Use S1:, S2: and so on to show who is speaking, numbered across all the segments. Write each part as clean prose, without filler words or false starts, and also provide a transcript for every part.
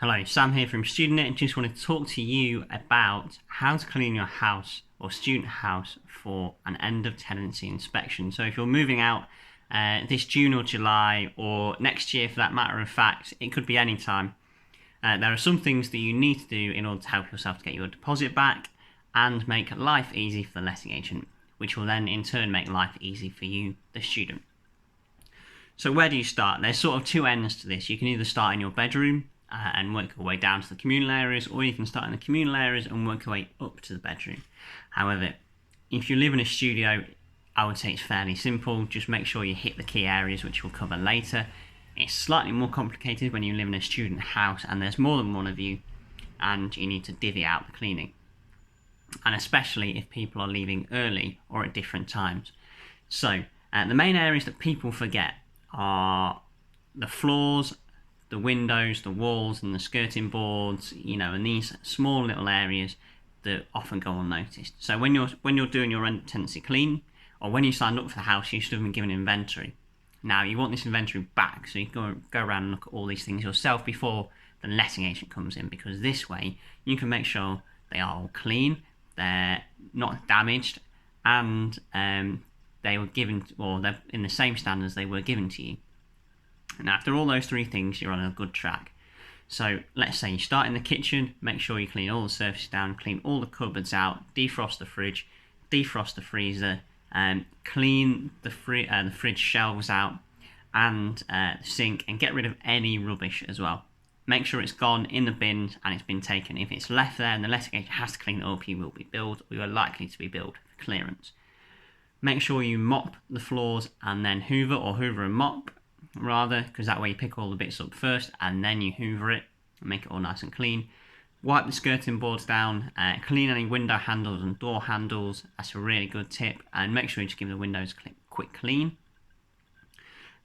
S1: Hello, Sam here from StudentNet and just want to talk to you about how to clean your house or student house for an end of tenancy inspection. So if you're moving out this June or July or next year for that matter of fact, it could be any time. There are some things that you need to do in order to help yourself to get your deposit back and make life easy for the letting agent, which will then in turn make life easy for you, the student. So where do you start? There's sort of two ends to this. You can either start in your bedroom and work your way down to the communal areas, or you can start in the communal areas and work your way up to the bedroom. However, if you live in a studio, I would say it's fairly simple. Just make sure you hit the key areas, which we'll cover later. It's slightly more complicated when you live in a student house and there's more than one of you and you need to divvy out the cleaning. And especially if people are leaving early or at different times. So the main areas that people forget are the floors, the windows, the walls and the skirting boards, and these small little areas that often go unnoticed. So when you're doing your rent tenancy clean, or when you signed up for the house, you should have been given inventory. Now you want this inventory back, so you can go around and look at all these things yourself before the letting agent comes in, because this way you can make sure they are all clean, they're not damaged, and they were given, or they're in the same standards they were given to you. And after all those three things, you're on a good track. So let's say you start in the kitchen, make sure you clean all the surfaces down, clean all the cupboards out, defrost the fridge, defrost the freezer, clean the fridge shelves out and the sink, and get rid of any rubbish as well. Make sure it's gone in the bins and it's been taken. If it's left there and the letting agent has to clean it up, you will be billed, or you are likely to be billed for clearance. Make sure you mop the floors and then hoover, or hoover and mop rather, because that way you pick all the bits up first and then you hoover it and make it all nice and clean. Wipe the skirting boards down, clean any window handles and door handles. That's a really good tip. And make sure you just give the windows a quick clean.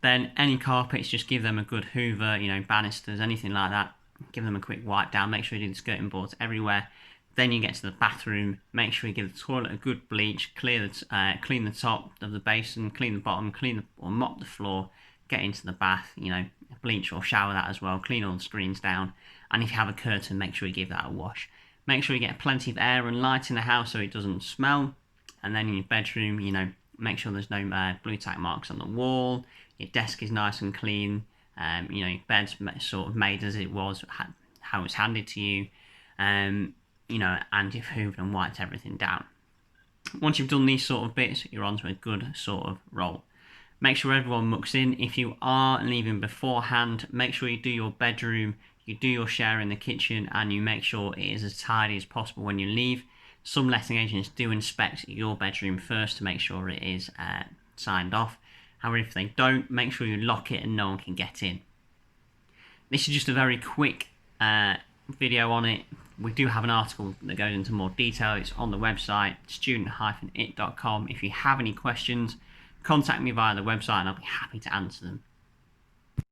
S1: Then any carpets, just give them a good hoover, banisters, anything like that. Give them a quick wipe down. Make sure you do the skirting boards everywhere. Then you get to the bathroom. Make sure you give the toilet a good bleach. Clean the top of the basin, clean the bottom, or mop the floor. Get into the bath, bleach or shower that as well. Clean all the screens down. And if you have a curtain, make sure you give that a wash. Make sure you get plenty of air and light in the house so it doesn't smell. And then in your bedroom, make sure there's no blue tack marks on the wall. Your desk is nice and clean. Your bed's sort of made as it was, how it was handed to you. And you've hoovered and wiped everything down. Once you've done these sort of bits, you're onto a good sort of roll. Make sure everyone mucks in. If you are leaving beforehand, make sure you do your bedroom, you do your share in the kitchen, and you make sure it is as tidy as possible when you leave. Some letting agents do inspect your bedroom first to make sure it is signed off. However, if they don't, make sure you lock it and no one can get in. This is just a very quick video on it. We do have an article that goes into more detail. It's on the website, student-it.com. If you have any questions, contact me via the website and I'll be happy to answer them.